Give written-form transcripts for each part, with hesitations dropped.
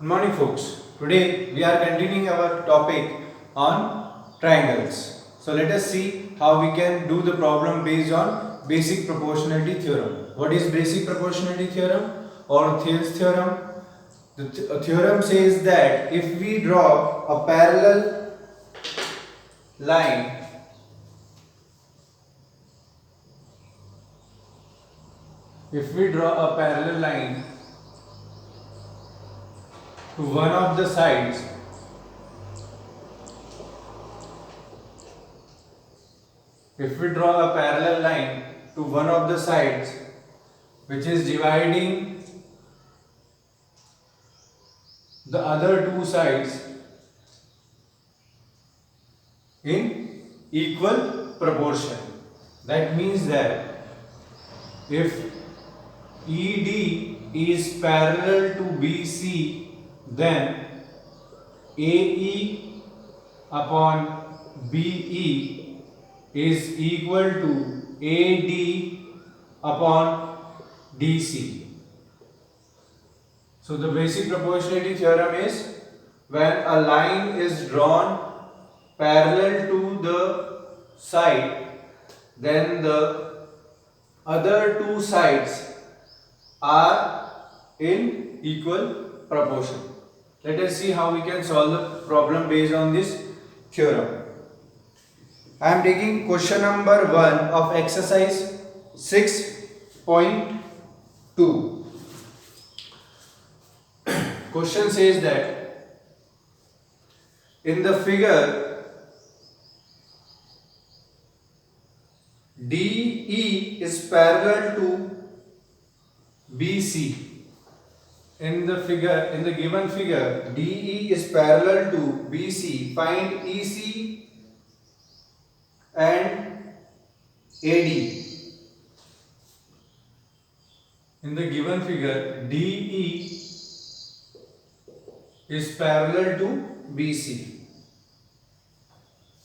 Good morning, folks. Today we are continuing our topic on triangles. So let us see how we can do the problem based on basic proportionality theorem. What is basic proportionality theorem or Thales theorem? The theorem says that if we draw a parallel line to one of the sides, if we draw a parallel line to one of the sides which is dividing the other two sides in equal proportion. That means that if ED is parallel to BC, then AE upon BE is equal to AD upon DC. So the basic proportionality theorem is when a line is drawn parallel to the side, then the other two sides are in equal proportion. Let us see how we can solve the problem based on this theorem. I am taking question number 1 of exercise 6.2. Question says that in the figure DE is parallel to BC. In the given figure, DE is parallel to BC. Find EC and AD. In the given figure, DE is parallel to BC,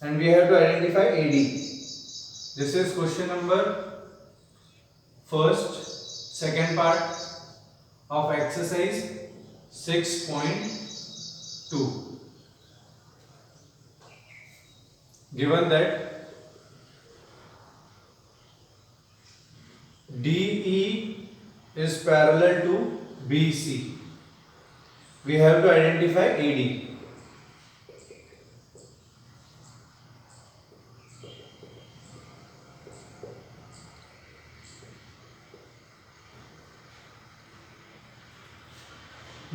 and we have to identify AD. This is question number second part of exercise 6.2. Given that DE is parallel to BC, we have to identify AD.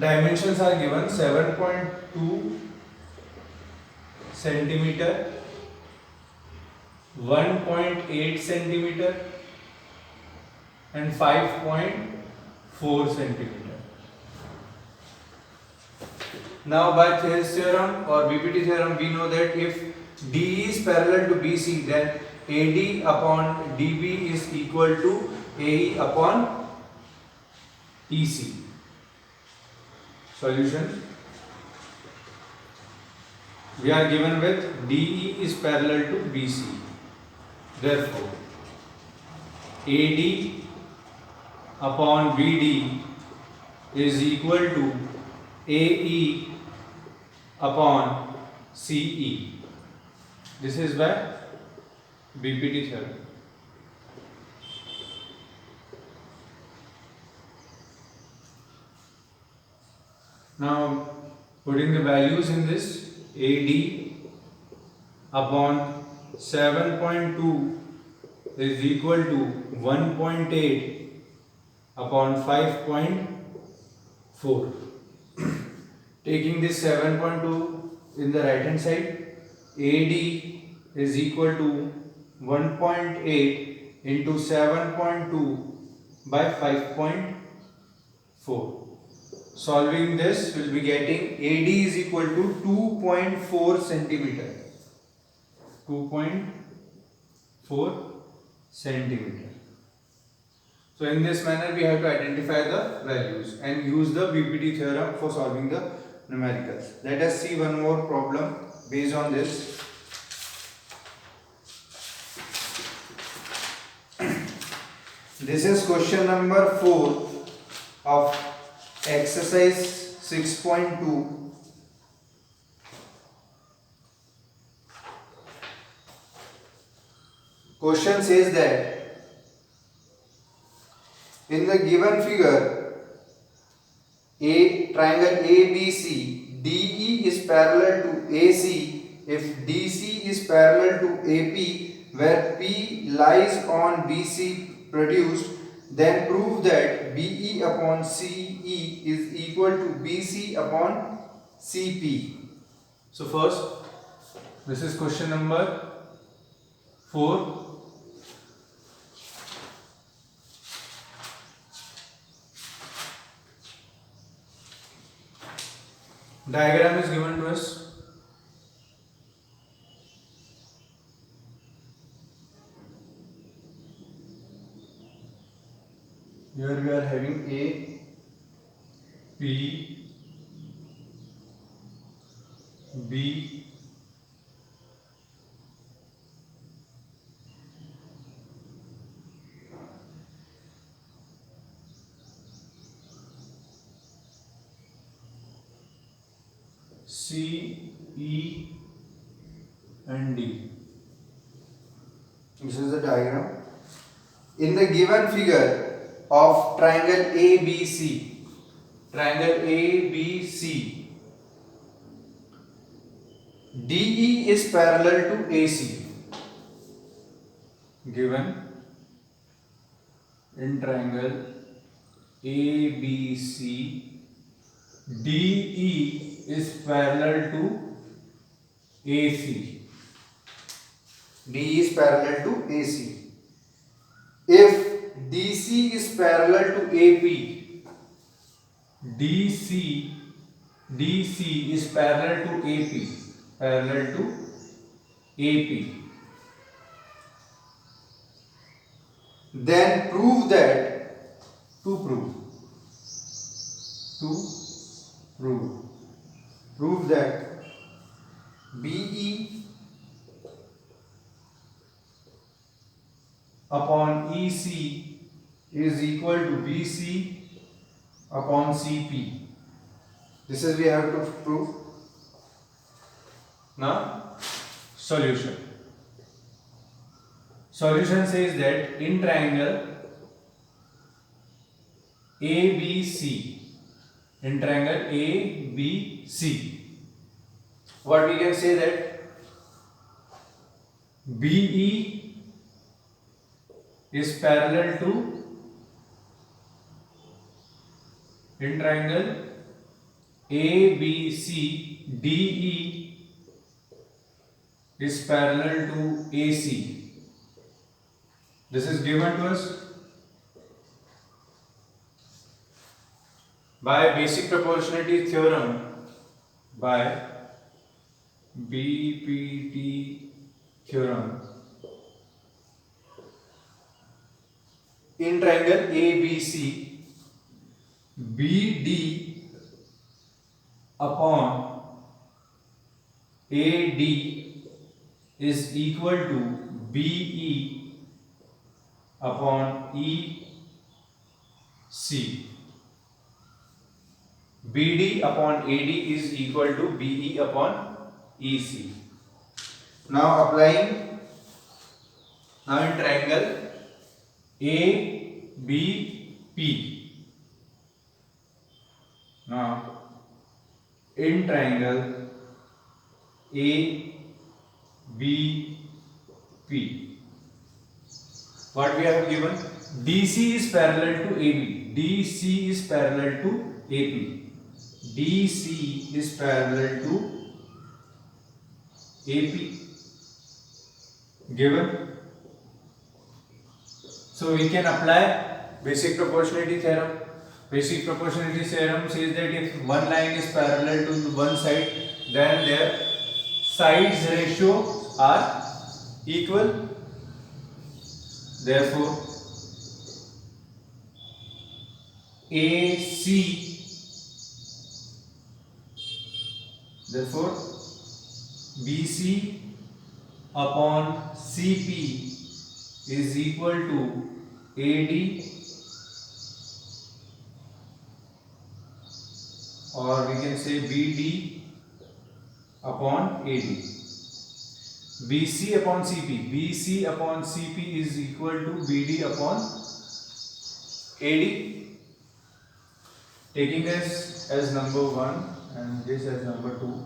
Dimensions are given 7.2 centimeter, 1.8 centimeter and 5.4 centimeter. Now by Thales theorem or BPT theorem, we know that if DE is parallel to BC, then AD upon DB is equal to AE upon EC. Solution. We are given with DE is parallel to BC. Therefore, AD upon BD is equal to AE upon CE. This is by BPT theorem. Now, putting the values in this, AD upon 7.2 is equal to 1.8 upon 5.4. Taking this 7.2 in the right hand side, AD is equal to 1.8 into 7.2 by 5.4. Solving this, we will be getting AD is equal to 2.4 centimeter. 2.4 centimeter. So in this manner, we have to identify the values and use the BPT theorem for solving the numericals. Let us see one more problem based on this. This is question number 4 of exercise 6.2. Question says that in the given figure, a triangle ABC, DE is parallel to AC if DC is parallel to AP, where P lies on BC produced, then prove that BE upon CE is equal to BC upon CP. So first, this is question number 4. Diagram is given to us. Here we are having A, P, B, C, E and D. This is the diagram. In the given figure of triangle ABC, DE is parallel to AC. Given in triangle ABC, DE is parallel to AC. DE is parallel to AC. If DC is parallel to AP, DC is parallel to AP, then prove that, prove that BE upon EC is equal to BC upon CP. This is we have to prove. Now, solution. Solution says that in triangle ABC, what we can say that BE is parallel to, in triangle ABC, DE is parallel to AC. This is given to us by basic proportionality theorem, by BPT theorem. In triangle ABC, BD upon AD is equal to BE upon EC. BD upon AD is equal to BE upon EC. Now applying, now in triangle ABP. Now in triangle ABP, what we have given? DC is parallel to AB. DC is parallel to AP. DC is parallel to AP. Given. So we can apply basic proportionality theorem. Basic proportionality theorem says that if one line is parallel to one side, then their sides ratio are equal. Therefore, BC upon CP is equal to AD or we can say BD upon AD. BC upon CP. BC upon CP is equal to BD upon AD. Taking this as number 1 and this as number 2.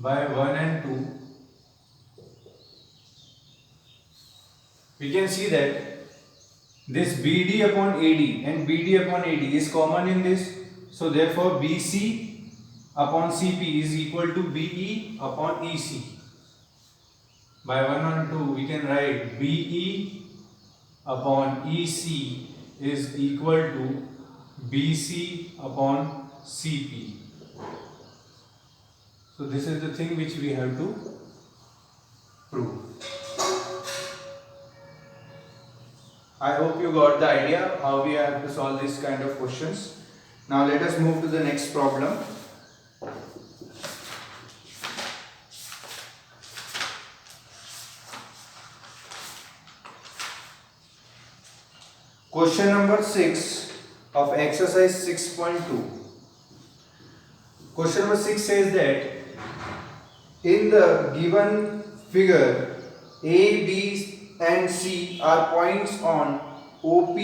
By 1 and 2, we can see that this BD upon AD and BD upon AD is common in this. So therefore BC upon CP is equal to BE upon EC. By 1 and 2 we can write BE upon EC is equal to BC upon CP. So this is the thing which we have to prove. I hope you got the idea how we have to solve this kind of questions. Now let us move to the next problem. Question number 6 of exercise 6.2. Question number 6 says that in the given figure, A, B and C are points on OP,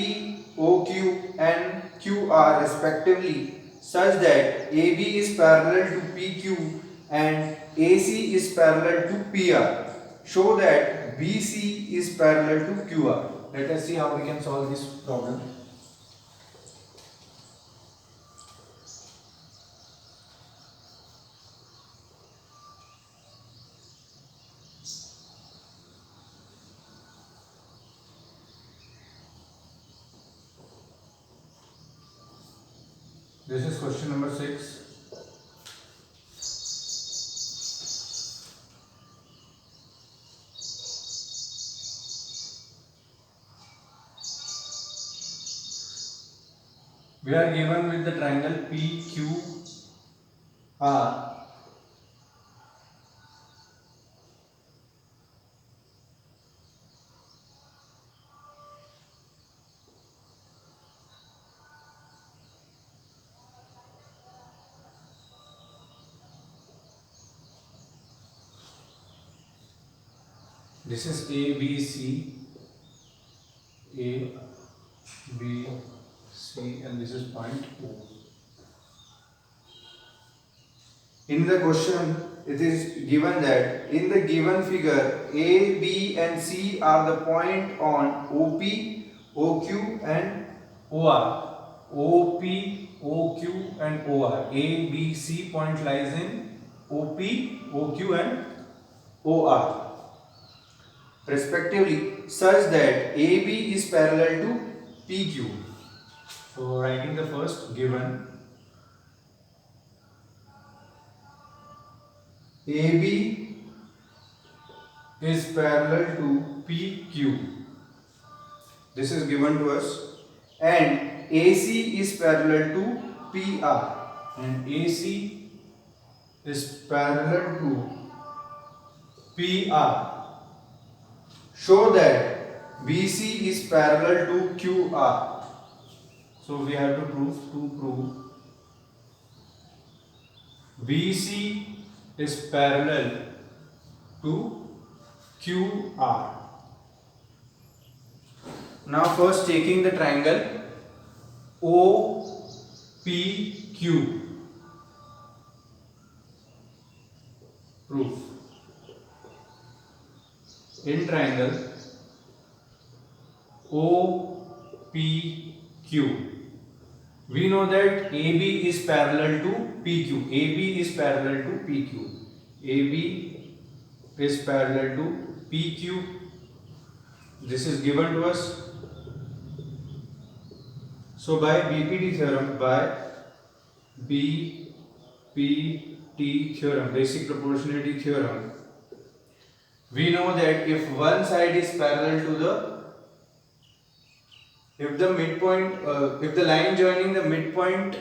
OQ and QR respectively, such that AB is parallel to PQ and AC is parallel to PR. Show that BC is parallel to QR. Let us see how we can solve this problem. This is question number 6. We are given with the triangle PQR. This is ABC, A, B, C, and this is point O. In the question, it is given that in the given figure, A, B, and C are the point on OP, OQ, and OR. OP, OQ, and OR. A, B, C point lies in OP, OQ, and OR. Respectively, such that AB is parallel to PQ. So writing the first given, AB is parallel to PQ. This is given to us, and AC is parallel to PR, and AC is parallel to PR. Show that BC is parallel to QR. So we have to prove BC is parallel to QR. Now first taking the triangle OPQ. Proof. In triangle OPQ, we know that AB is parallel to PQ. AB is parallel to PQ. AB is parallel to PQ. This is given to us. So by BPD theorem, by BPD theorem, basic proportionality theorem, we know that if one side is parallel to if the line joining the midpoint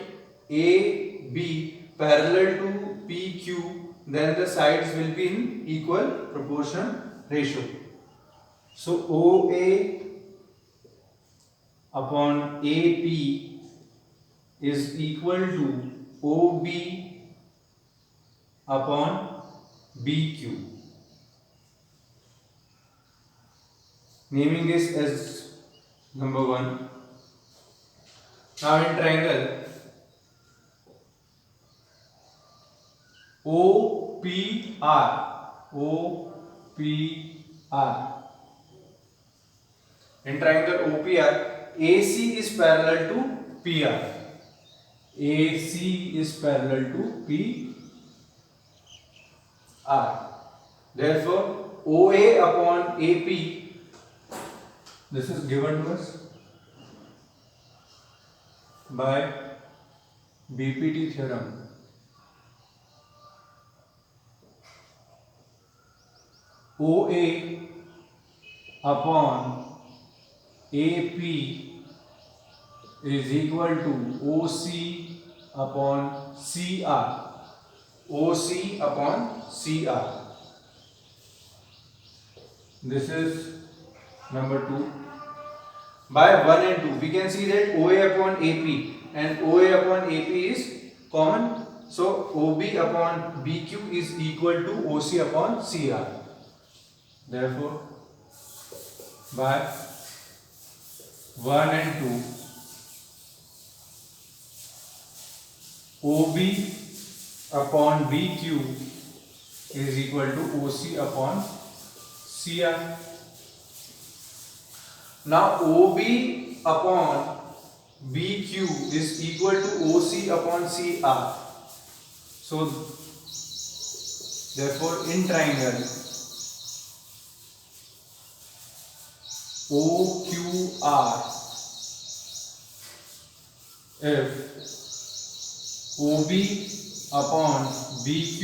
A, B parallel to PQ, then the sides will be in equal proportional ratio. So OA upon AP is equal to OB upon BQ. Naming this as number 1. Now in triangle OPR. In triangle OPR, AC is parallel to PR. AC is parallel to PR. Therefore, OA upon AP, this is given to us by BPT theorem. OA upon AP is equal to OC upon CR. OC upon CR. This is number 2. By 1 and 2, we can see that OA upon AP and OA upon AP is common. So OB upon BQ is equal to OC upon CR. Therefore, by 1 and 2, OB upon BQ is equal to OC upon CR. Now OB upon BQ is equal to OC upon CR. So therefore in triangle OQR, if OB upon BQ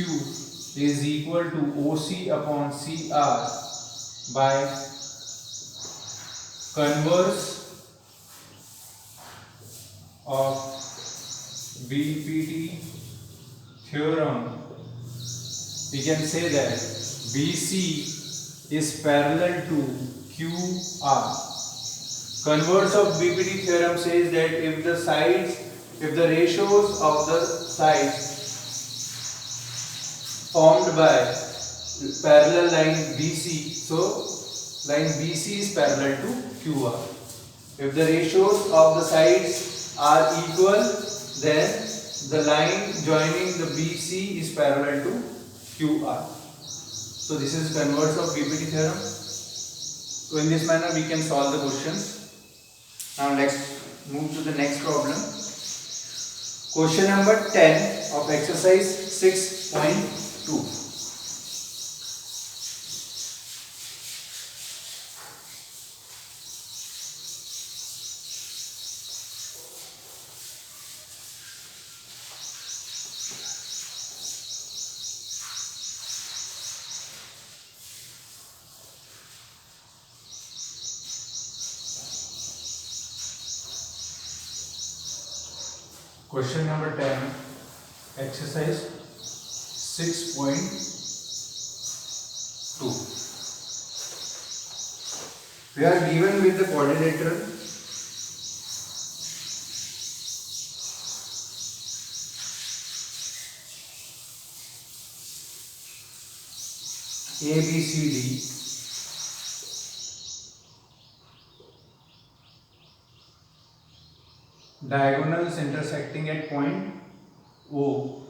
is equal to OC upon CR by converse of BPT theorem, we can say that BC is parallel to QR. Converse of BPT theorem says that if the ratios of the sides formed by parallel line BC, so line BC is parallel to QR. If the ratios of the sides are equal, then the line joining the BC is parallel to QR. So this is converse of BPT theorem. So in this manner we can solve the questions. Now let's move to the next problem. Question number 10 of exercise 6.2. Question number 10, exercise 6.2. We are given with the quadrilateral ABCD diagonals intersecting at point O.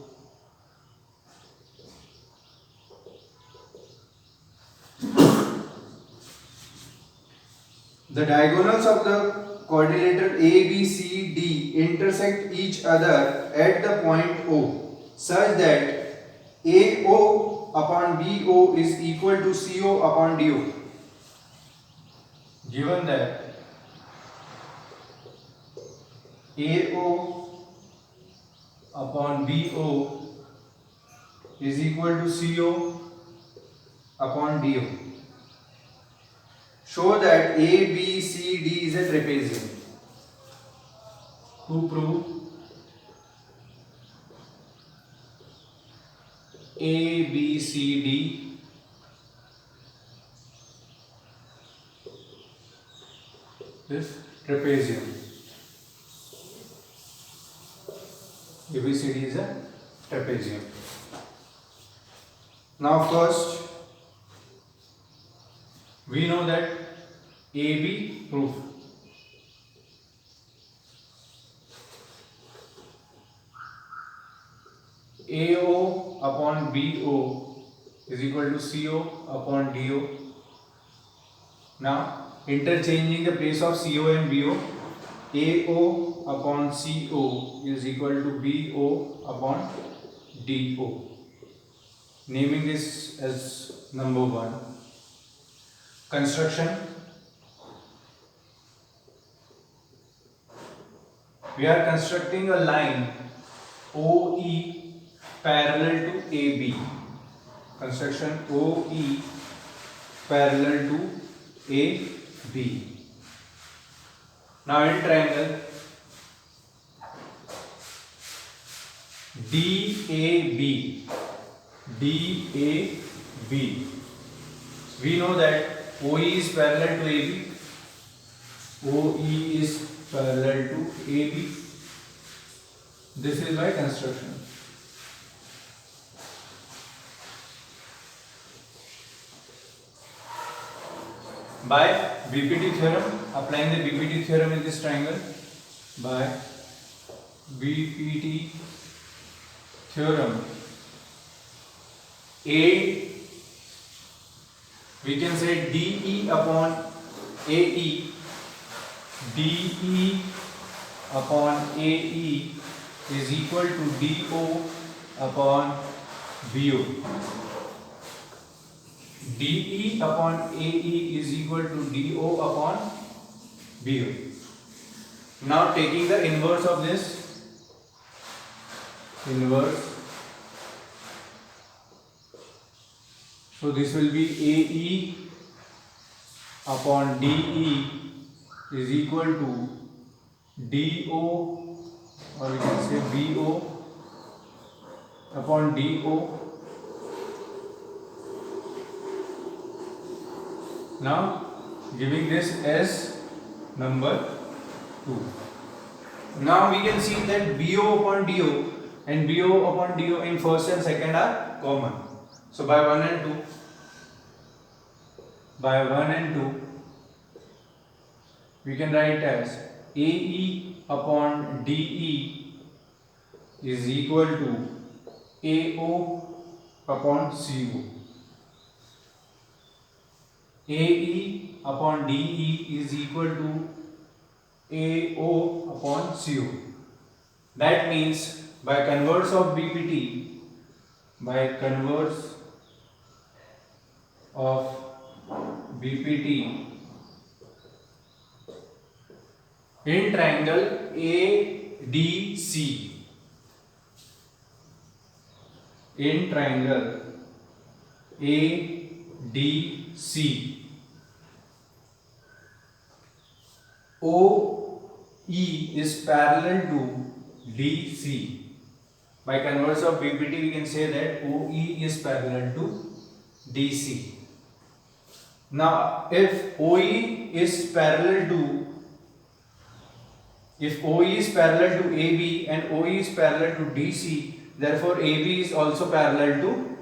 The diagonals of the quadrilateral ABCD intersect each other at the point O such that AO upon BO is equal to CO upon DO. Given that AO upon BO is equal to CO upon DO. Show that ABCD is a trapezium. To prove ABCD is trapezium. ABCD is a trapezium. Now first we know that AB proof. AO upon BO is equal to CO upon DO. Now interchanging the place of CO and BO, AO upon CO is equal to BO upon DO. Naming this as number 1. Construction. We are constructing a line OE parallel to AB. Construction OE parallel to AB. Now in triangle DAB, we know that OE is parallel to AB. OE is parallel to AB. This is by construction. By BPT theorem, applying the BPT theorem in this triangle, by BPT theorem, we can say DE upon AE, DE upon AE is equal to DO upon BO. DE upon AE is equal to DO upon BO. Now taking the inverse of this, so this will be AE upon DE is equal to DO, or we can say BO upon DO. Now giving this as number 2. Now we can see that BO upon DO and BO upon DO in first and second are common. So by 1 and 2 we can write as AE upon DE is equal to AO upon CO. AE upon DE is equal to AO upon CO. That means by converse of BPT, in triangle ADC, OE is parallel to DC. By converse of BPT, we can say that OE is parallel to DC. Now, if OE is parallel to AB and OE is parallel to DC, therefore AB is also parallel to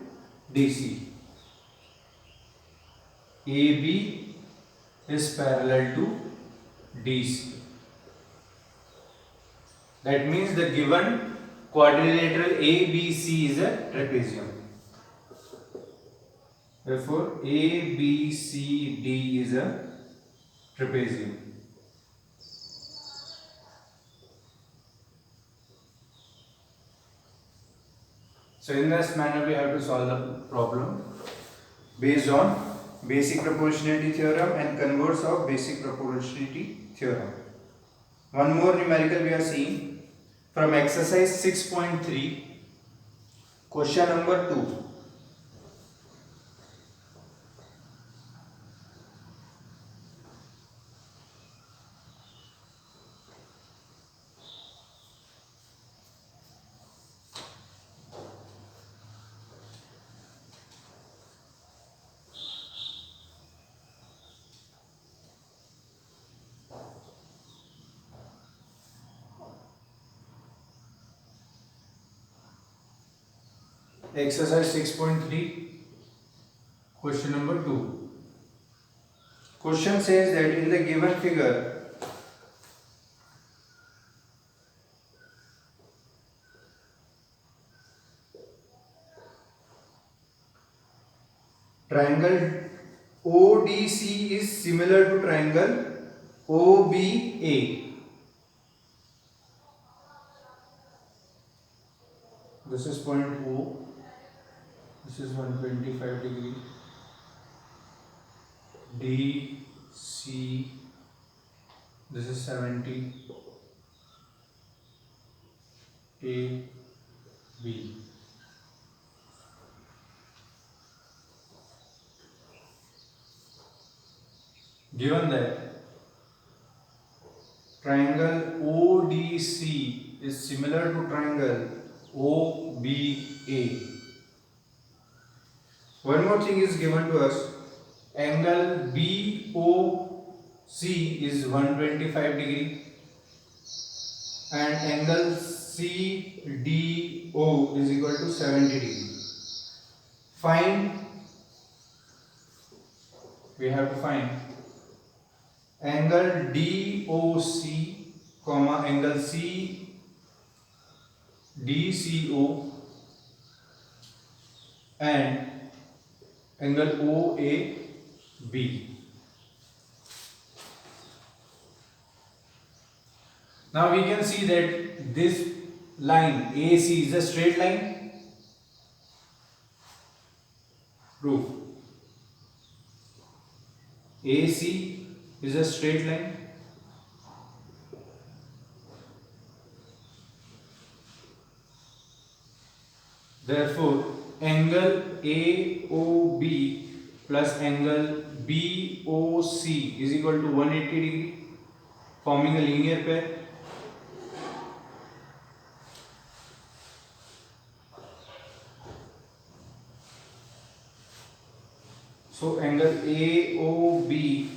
DC. AB is parallel to DC. That means the given quadrilateral ABC is a trapezium. Therefore, ABCD is a trapezium. So in this manner we have to solve the problem based on basic proportionality theorem and converse of basic proportionality theorem. One more numerical we are seeing from exercise 6.3. Question number 2. Exercise 6.3, question number 2. Question says that in the given figure, triangle ODC is similar to triangle OBA. This is point O. This is 125 degree. DC. This is 70. AB. Given that triangle ODC is similar to triangle OBA. One more thing is given to us. Angle BOC is 125 degree and angle CDO is equal to 70 degree. We have to find angle DOC, angle CDCO and angle OAB. Now we can see that this line AC is a straight line. Proof. AC is a straight line. Therefore, angle AOB plus angle BOC is equal to 180 degree, forming a linear pair. So angle AOB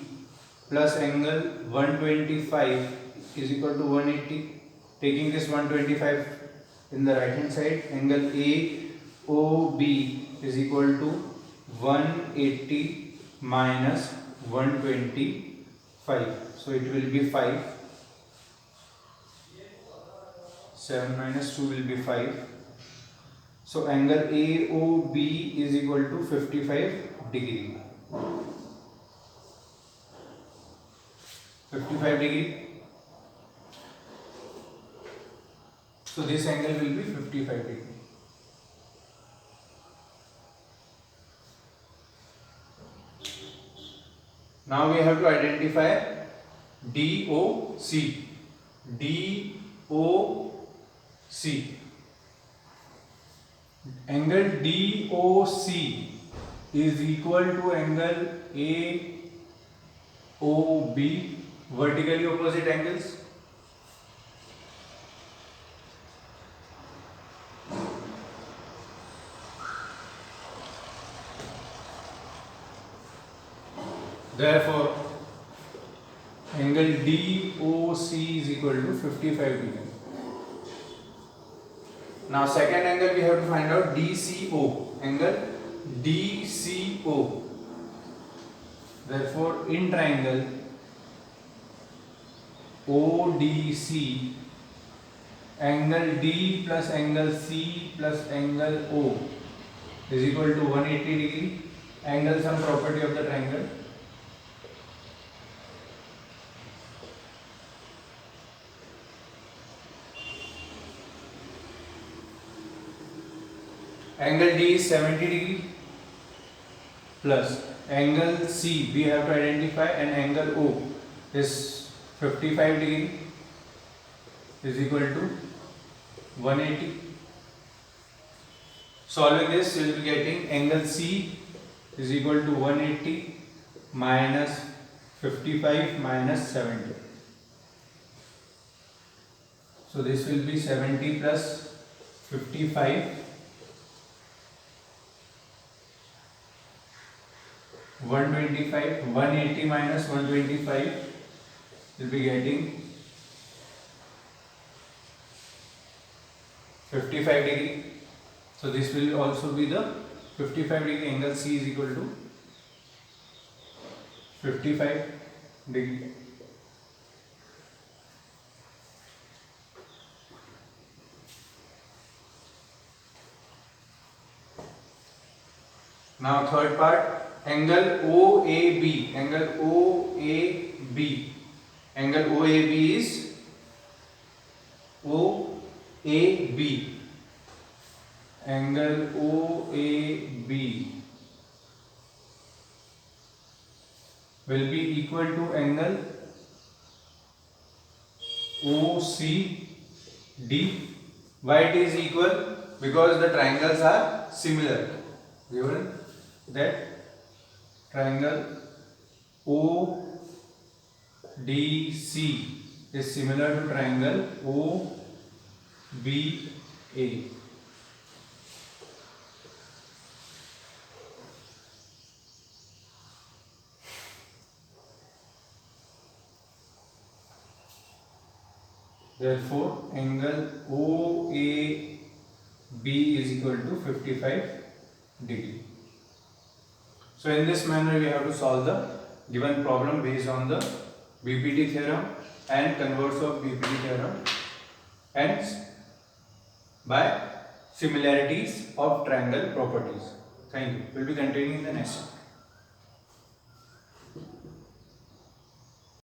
plus angle 125 is equal to 180. Taking this 125 in the right hand side, angle AOB is equal to 180 minus 125. So it will be 5. 7 minus 2 will be 5. So angle AOB is equal to 55 degree. 55 degree. So this angle will be 55 degree. Now we have to identify DOC. DOC. Angle DOC is equal to angle AOB, vertically opposite angles. Therefore, angle DOC is equal to 55 degree. Now second angle we have to find out DCO. Angle DCO. Therefore, in triangle ODC, angle D plus angle C plus angle O is equal to 180 degree. Angle some property of the triangle. Angle D is 70 degree plus angle C we have to identify, and angle O is 55 degree is equal to 180. Solving this, you will be getting angle C is equal to 180 minus 55 minus 70. So this will be 70 plus 55, 125, 180 minus 125 will be getting 55 degree. So this will also be the 55 degree. Angle C is equal to 55 degree. Now third part, angle OAB. Angle OAB. Angle OAB is OAB. Angle OAB will be equal to angle OCD. Why it is equal? Because the triangles are similar. Given that triangle ODC is similar to triangle OBA. Therefore, angle OAB is equal to 55 degree. So in this manner we have to solve the given problem based on the BPT theorem and converse of BPT theorem and by similarities of triangle properties. Thank you. We will be continuing in the next.